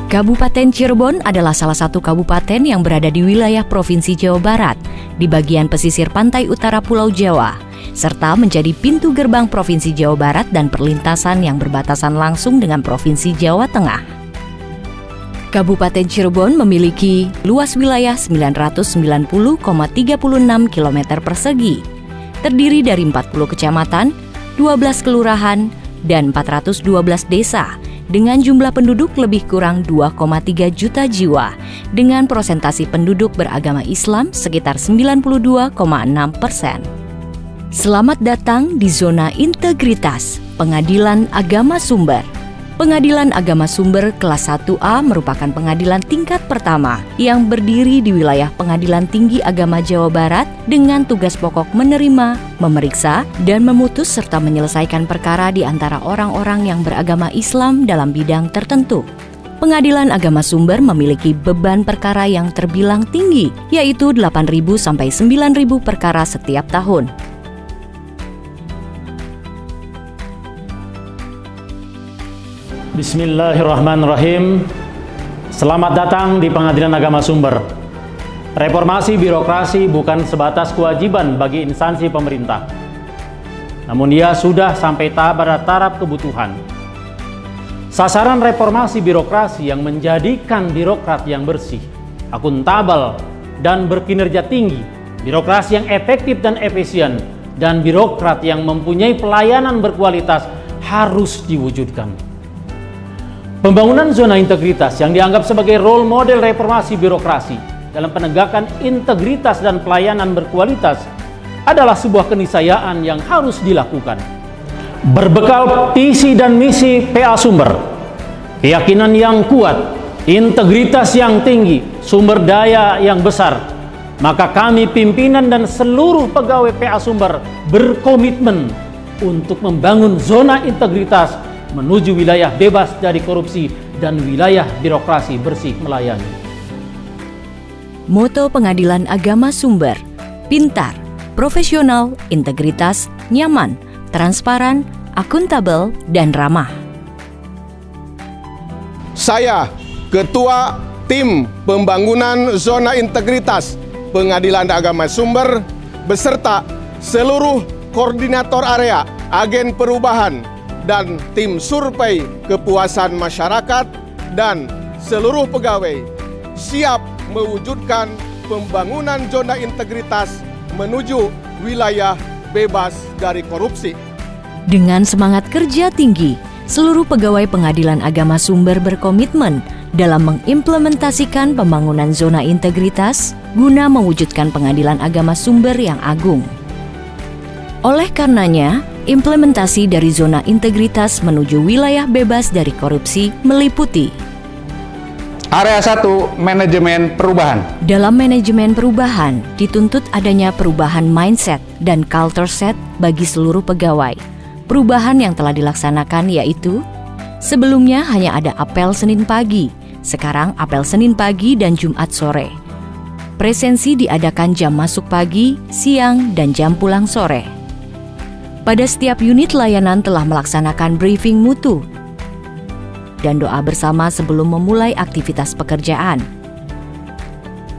Kabupaten Cirebon adalah salah satu kabupaten yang berada di wilayah Provinsi Jawa Barat, di bagian pesisir pantai utara Pulau Jawa, serta menjadi pintu gerbang Provinsi Jawa Barat dan perlintasan yang berbatasan langsung dengan Provinsi Jawa Tengah. Kabupaten Cirebon memiliki luas wilayah 990,36 km persegi, terdiri dari 40 kecamatan, 12 kelurahan, dan 412 desa, dengan jumlah penduduk lebih kurang 2,3 juta jiwa, dengan prosentasi penduduk beragama Islam sekitar 92,6%. Selamat datang di zona integritas Pengadilan Agama Sumber. Pengadilan Agama Sumber kelas 1A merupakan pengadilan tingkat pertama yang berdiri di wilayah Pengadilan Tinggi Agama Jawa Barat dengan tugas pokok menerima, memeriksa, dan memutus serta menyelesaikan perkara di antara orang-orang yang beragama Islam dalam bidang tertentu. Pengadilan Agama Sumber memiliki beban perkara yang terbilang tinggi, yaitu 8.000 sampai 9.000 perkara setiap tahun. Bismillahirrahmanirrahim. Selamat datang di Pengadilan Agama Sumber. Reformasi birokrasi bukan sebatas kewajiban bagi instansi pemerintah, namun ia sudah sampai pada taraf kebutuhan. Sasaran reformasi birokrasi yang menjadikan birokrat yang bersih, akuntabel, dan berkinerja tinggi, birokrasi yang efektif dan efisien, dan birokrat yang mempunyai pelayanan berkualitas harus diwujudkan. Pembangunan zona integritas yang dianggap sebagai role model reformasi birokrasi dalam penegakan integritas dan pelayanan berkualitas adalah sebuah keniscayaan yang harus dilakukan. Berbekal visi dan misi PA Sumber, keyakinan yang kuat, integritas yang tinggi, sumber daya yang besar, maka kami pimpinan dan seluruh pegawai PA Sumber berkomitmen untuk membangun zona integritas menuju wilayah bebas dari korupsi dan wilayah birokrasi bersih melayani. Moto Pengadilan Agama Sumber: pintar, profesional, integritas, nyaman, transparan, akuntabel, dan ramah. Saya, Ketua Tim Pembangunan Zona Integritas Pengadilan Agama Sumber, beserta seluruh koordinator area, agen perubahan, dan tim survei kepuasan masyarakat dan seluruh pegawai siap mewujudkan pembangunan zona integritas menuju wilayah bebas dari korupsi. Dengan semangat kerja tinggi, seluruh pegawai Pengadilan Agama Sumber berkomitmen dalam mengimplementasikan pembangunan zona integritas guna mewujudkan Pengadilan Agama Sumber yang agung. Oleh karenanya, implementasi dari zona integritas menuju wilayah bebas dari korupsi meliputi Area 1, manajemen perubahan. Dalam manajemen perubahan, dituntut adanya perubahan mindset dan culture set bagi seluruh pegawai. Perubahan yang telah dilaksanakan yaitu, sebelumnya hanya ada apel Senin pagi, sekarang apel Senin pagi dan Jumat sore. Presensi diadakan jam masuk pagi, siang, dan jam pulang sore. Pada setiap unit layanan telah melaksanakan briefing mutu dan doa bersama sebelum memulai aktivitas pekerjaan.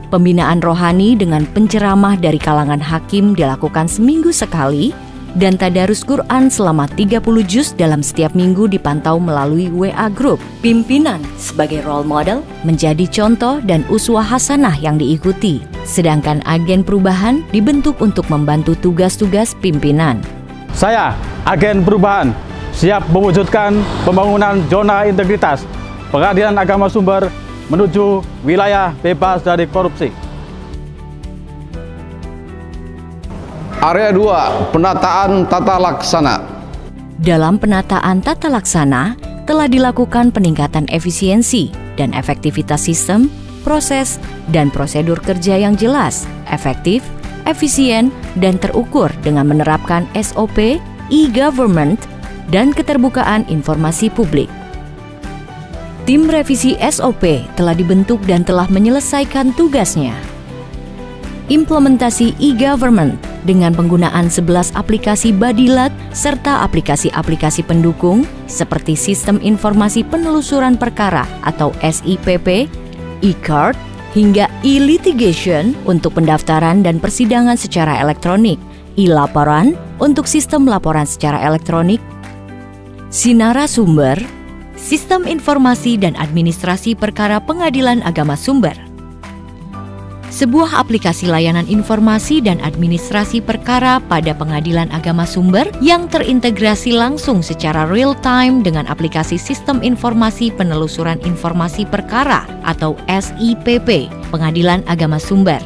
Pembinaan rohani dengan penceramah dari kalangan hakim dilakukan seminggu sekali dan tadarus Quran selama 30 juz dalam setiap minggu dipantau melalui WA Group. Pimpinan sebagai role model menjadi contoh dan uswah hasanah yang diikuti, sedangkan agen perubahan dibentuk untuk membantu tugas-tugas pimpinan. Saya, agen perubahan, siap mewujudkan pembangunan zona integritas Pengadilan Agama Sumber menuju wilayah bebas dari korupsi. Area 2, penataan tata laksana. Dalam penataan tata laksana, telah dilakukan peningkatan efisiensi dan efektivitas sistem, proses, dan prosedur kerja yang jelas, efektif, efisien, dan terukur dengan menerapkan SOP, e-government, dan keterbukaan informasi publik. Tim revisi SOP telah dibentuk dan telah menyelesaikan tugasnya. Implementasi e-government dengan penggunaan 11 aplikasi Badilat serta aplikasi-aplikasi pendukung seperti Sistem Informasi Penelusuran Perkara atau SIPP, e-card, hingga e-litigation untuk pendaftaran dan persidangan secara elektronik, e-laporan untuk sistem laporan secara elektronik, Sinara Sumber, Sistem Informasi dan Administrasi Perkara Pengadilan Agama Sumber. Sebuah aplikasi layanan informasi dan administrasi perkara pada Pengadilan Agama Sumber yang terintegrasi langsung secara real-time dengan aplikasi Sistem Informasi Penelusuran Informasi Perkara atau SIPP Pengadilan Agama Sumber.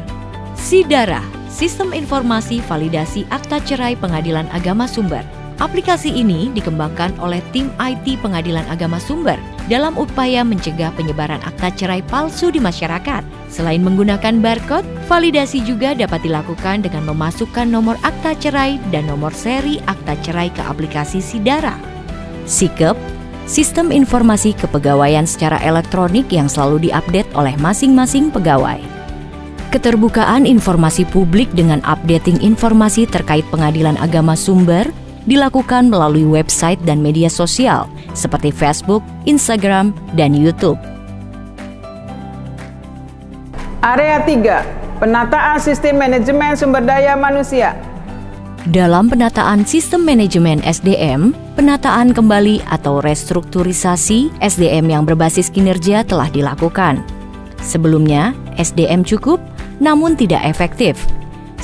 SIDARA, Sistem Informasi Validasi Akta Cerai Pengadilan Agama Sumber. Aplikasi ini dikembangkan oleh tim IT Pengadilan Agama Sumber dalam upaya mencegah penyebaran akta cerai palsu di masyarakat. Selain menggunakan barcode, validasi juga dapat dilakukan dengan memasukkan nomor akta cerai dan nomor seri akta cerai ke aplikasi SIDARA. SIKEP, Sistem Informasi Kepegawaian secara elektronik yang selalu diupdate oleh masing-masing pegawai. Keterbukaan informasi publik dengan updating informasi terkait Pengadilan Agama Sumber dilakukan melalui website dan media sosial seperti Facebook, Instagram, dan YouTube. Area 3, penataan sistem manajemen sumber daya manusia. Dalam penataan sistem manajemen SDM, penataan kembali atau restrukturisasi SDM yang berbasis kinerja telah dilakukan. Sebelumnya, SDM cukup namun tidak efektif.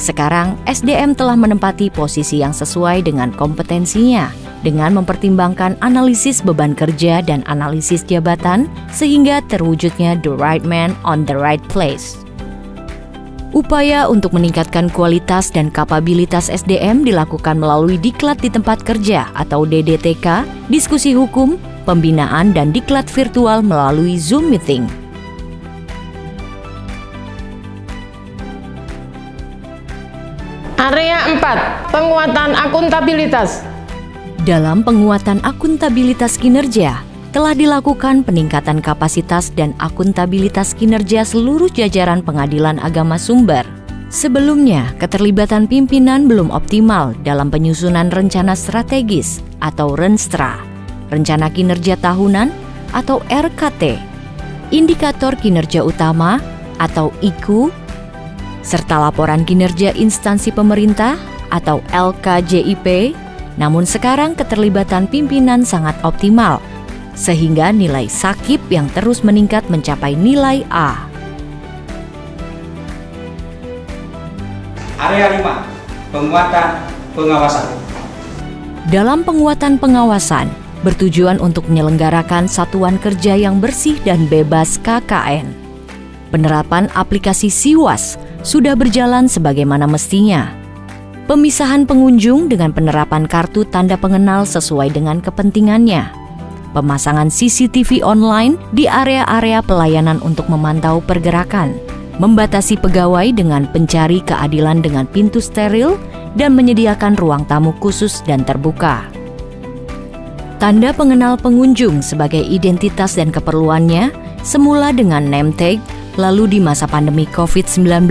Sekarang, SDM telah menempati posisi yang sesuai dengan kompetensinya dengan mempertimbangkan analisis beban kerja dan analisis jabatan sehingga terwujudnya the right man on the right place. Upaya untuk meningkatkan kualitas dan kapabilitas SDM dilakukan melalui diklat di tempat kerja atau DDTK, diskusi hukum, pembinaan, dan diklat virtual melalui Zoom meeting. Area 4, penguatan akuntabilitas. Dalam penguatan akuntabilitas kinerja, telah dilakukan peningkatan kapasitas dan akuntabilitas kinerja seluruh jajaran Pengadilan Agama Sumber. Sebelumnya, keterlibatan pimpinan belum optimal dalam penyusunan rencana strategis atau RENSTRA, rencana kinerja tahunan atau RKT, indikator kinerja utama atau IKU, serta laporan kinerja instansi pemerintah atau LKJIP. Namun sekarang keterlibatan pimpinan sangat optimal, sehingga nilai SAKIP yang terus meningkat mencapai nilai A. Area 5, penguatan pengawasan. Dalam penguatan pengawasan, bertujuan untuk menyelenggarakan satuan kerja yang bersih dan bebas KKN. Penerapan aplikasi SIWAS sudah berjalan sebagaimana mestinya. Pemisahan pengunjung dengan penerapan kartu tanda pengenal sesuai dengan kepentingannya. Pemasangan CCTV online di area-area pelayanan untuk memantau pergerakan. Membatasi pegawai dengan pencari keadilan dengan pintu steril dan menyediakan ruang tamu khusus dan terbuka. Tanda pengenal pengunjung sebagai identitas dan keperluannya semula dengan name tag, lalu di masa pandemi COVID-19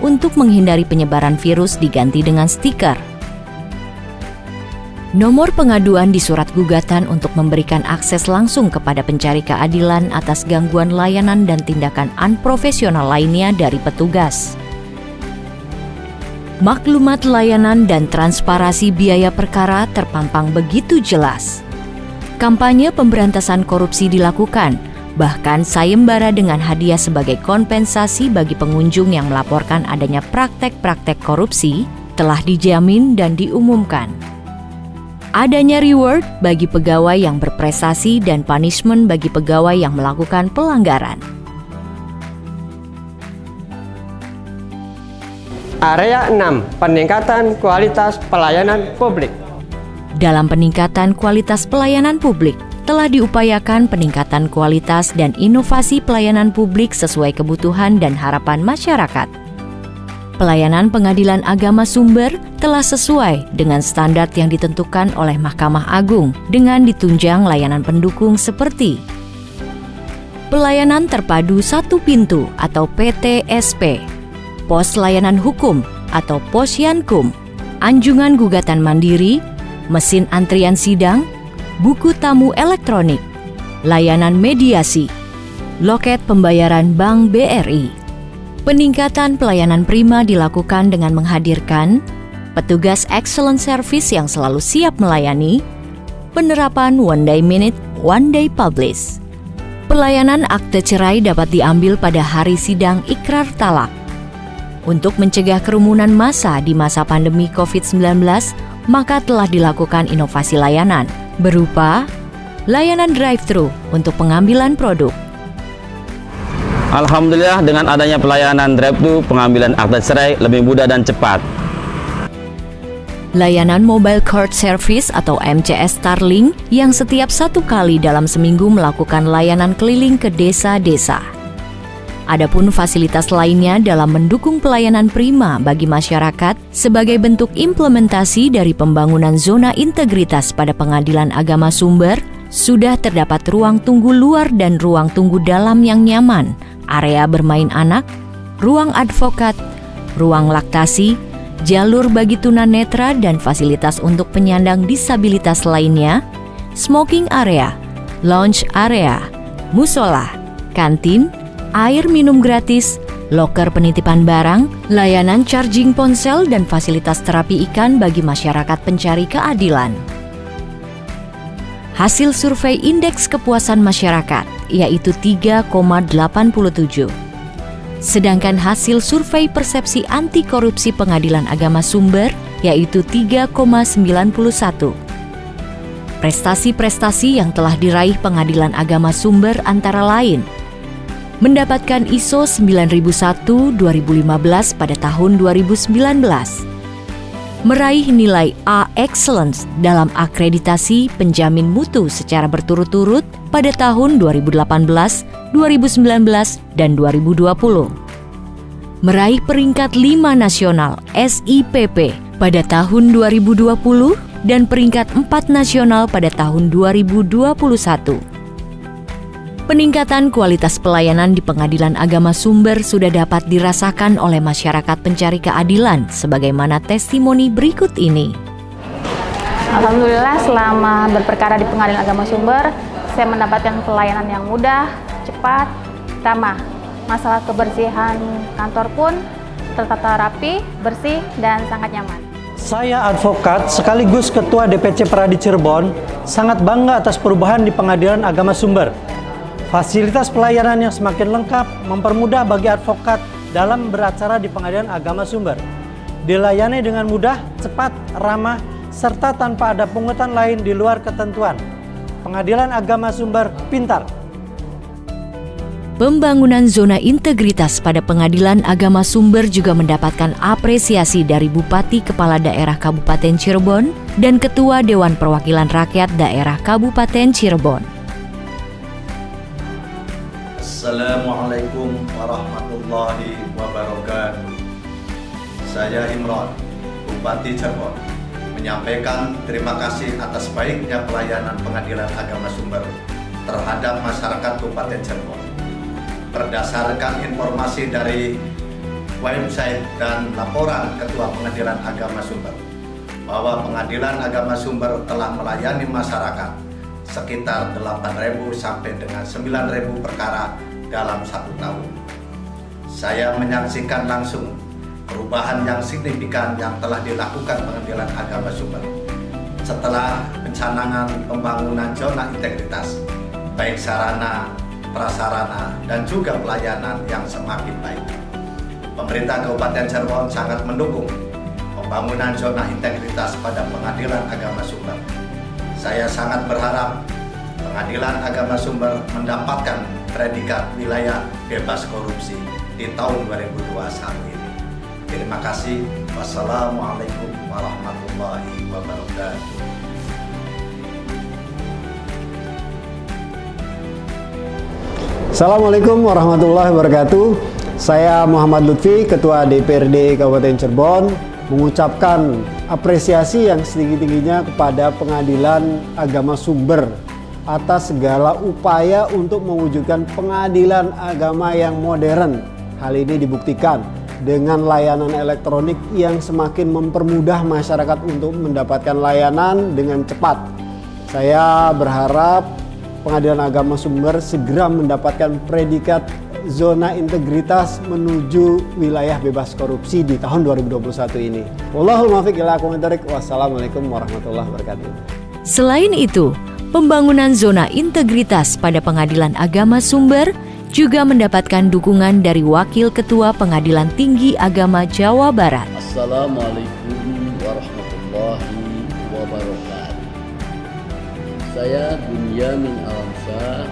untuk menghindari penyebaran virus diganti dengan stiker. Nomor pengaduan di surat gugatan untuk memberikan akses langsung kepada pencari keadilan atas gangguan layanan dan tindakan unprofesional lainnya dari petugas. Maklumat layanan dan transparansi biaya perkara terpampang begitu jelas. Kampanye pemberantasan korupsi dilakukan, bahkan sayembara dengan hadiah sebagai kompensasi bagi pengunjung yang melaporkan adanya praktek-praktek korupsi telah dijamin dan diumumkan. Adanya reward bagi pegawai yang berprestasi dan punishment bagi pegawai yang melakukan pelanggaran. Area 6, peningkatan kualitas pelayanan publik. Dalam peningkatan kualitas pelayanan publik, telah diupayakan peningkatan kualitas dan inovasi pelayanan publik sesuai kebutuhan dan harapan masyarakat. Pelayanan Pengadilan Agama Sumber telah sesuai dengan standar yang ditentukan oleh Mahkamah Agung dengan ditunjang layanan pendukung seperti Pelayanan Terpadu Satu Pintu atau PTSP, Pos Layanan Hukum atau Posyankum, anjungan gugatan mandiri, mesin antrian sidang, buku tamu elektronik, layanan mediasi, loket pembayaran Bank BRI. Peningkatan pelayanan prima dilakukan dengan menghadirkan petugas excellent service yang selalu siap melayani, penerapan one day minute, one day publish. Pelayanan akte cerai dapat diambil pada hari sidang ikrar talak. Untuk mencegah kerumunan massa di masa pandemi COVID-19, maka telah dilakukan inovasi layanan berupa layanan drive-thru untuk pengambilan produk. Alhamdulillah, dengan adanya pelayanan drive-thru, pengambilan akte cerai lebih mudah dan cepat. Layanan Mobile Court Service atau MCS Starling yang setiap 1 kali dalam seminggu melakukan layanan keliling ke desa-desa. Adapun fasilitas lainnya dalam mendukung pelayanan prima bagi masyarakat sebagai bentuk implementasi dari pembangunan zona integritas pada Pengadilan Agama Sumber, sudah terdapat ruang tunggu luar dan ruang tunggu dalam yang nyaman, area bermain anak, ruang advokat, ruang laktasi, jalur bagi tunanetra dan fasilitas untuk penyandang disabilitas lainnya, smoking area, lounge area, musola, kantin, air minum gratis, loker penitipan barang, layanan charging ponsel dan fasilitas terapi ikan bagi masyarakat pencari keadilan. Hasil survei indeks kepuasan masyarakat yaitu 3,87. Sedangkan hasil survei persepsi anti korupsi Pengadilan Agama Sumber yaitu 3,91. Prestasi-prestasi yang telah diraih Pengadilan Agama Sumber antara lain: mendapatkan ISO 9001-2015 pada tahun 2019, meraih nilai A Excellence dalam akreditasi penjamin mutu secara berturut-turut pada tahun 2018, 2019, dan 2020. Meraih peringkat 5 nasional SIPP pada tahun 2020 dan peringkat 4 nasional pada tahun 2021. Peningkatan kualitas pelayanan di Pengadilan Agama Sumber sudah dapat dirasakan oleh masyarakat pencari keadilan sebagaimana testimoni berikut ini. Alhamdulillah, selama berperkara di Pengadilan Agama Sumber, saya mendapatkan pelayanan yang mudah, cepat, ramah. Masalah kebersihan kantor pun tertata rapi, bersih, dan sangat nyaman. Saya advokat sekaligus Ketua DPC Peradi Cirebon, sangat bangga atas perubahan di Pengadilan Agama Sumber. Fasilitas pelayanan yang semakin lengkap mempermudah bagi advokat dalam beracara di Pengadilan Agama Sumber. Dilayani dengan mudah, cepat, ramah, serta tanpa ada pungutan lain di luar ketentuan. Pengadilan Agama Sumber pintar. Pembangunan zona integritas pada Pengadilan Agama Sumber juga mendapatkan apresiasi dari Bupati Kepala Daerah Kabupaten Cirebon dan Ketua Dewan Perwakilan Rakyat Daerah Kabupaten Cirebon. Assalamualaikum warahmatullahi wabarakatuh. Saya Imron, Bupati Cirebon, menyampaikan terima kasih atas baiknya pelayanan Pengadilan Agama Sumber terhadap masyarakat Kabupaten Cirebon. Berdasarkan informasi dari website dan laporan Ketua Pengadilan Agama Sumber, bahwa Pengadilan Agama Sumber telah melayani masyarakat sekitar 8.000 sampai dengan 9.000 perkara dalam 1 tahun. Saya menyaksikan langsung perubahan yang signifikan yang telah dilakukan Pengadilan Agama Sumber setelah pencanangan pembangunan zona integritas, baik sarana, prasarana, dan juga pelayanan yang semakin baik. Pemerintah Kabupaten Cirebon sangat mendukung pembangunan zona integritas pada Pengadilan Agama Sumber. Saya sangat berharap Pengadilan Agama Sumber mendapatkan predikat wilayah bebas korupsi di tahun 2021 ini. Terima kasih. Wassalamualaikum warahmatullahi wabarakatuh. Assalamualaikum warahmatullahi wabarakatuh. Saya Muhammad Lutfi, Ketua DPRD Kabupaten Cirebon, mengucapkan apresiasi yang setinggi-tingginya kepada Pengadilan Agama Sumber atas segala upaya untuk mewujudkan pengadilan agama yang modern. Hal ini dibuktikan dengan layanan elektronik yang semakin mempermudah masyarakat untuk mendapatkan layanan dengan cepat. Saya berharap Pengadilan Agama Sumber segera mendapatkan predikat zona integritas menuju wilayah bebas korupsi di tahun 2021 ini. Wallahul muwaffiq ila aqwamit thoriq. Wassalamualaikum warahmatullahi wabarakatuh. Selain itu, pembangunan zona integritas pada Pengadilan Agama Sumber juga mendapatkan dukungan dari Wakil Ketua Pengadilan Tinggi Agama Jawa Barat. Assalamualaikum warahmatullahi wabarakatuh. Saya Bunyamin Alamsyah,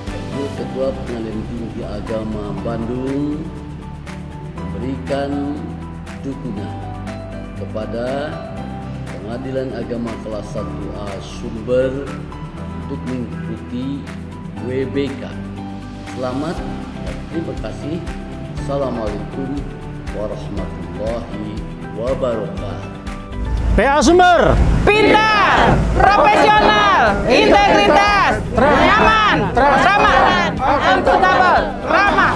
Wakil Ketua Pengadilan Tinggi Agama Bandung, memberikan dukungan kepada Pengadilan Agama kelas 1A Sumber untuk mengikuti WBK. Selamat dan terima kasih. Assalamualaikum warahmatullahi wabarakatuh. PA Sumber Pintar, profesional, integritas, nyaman, ramah, akuntabel, ramah.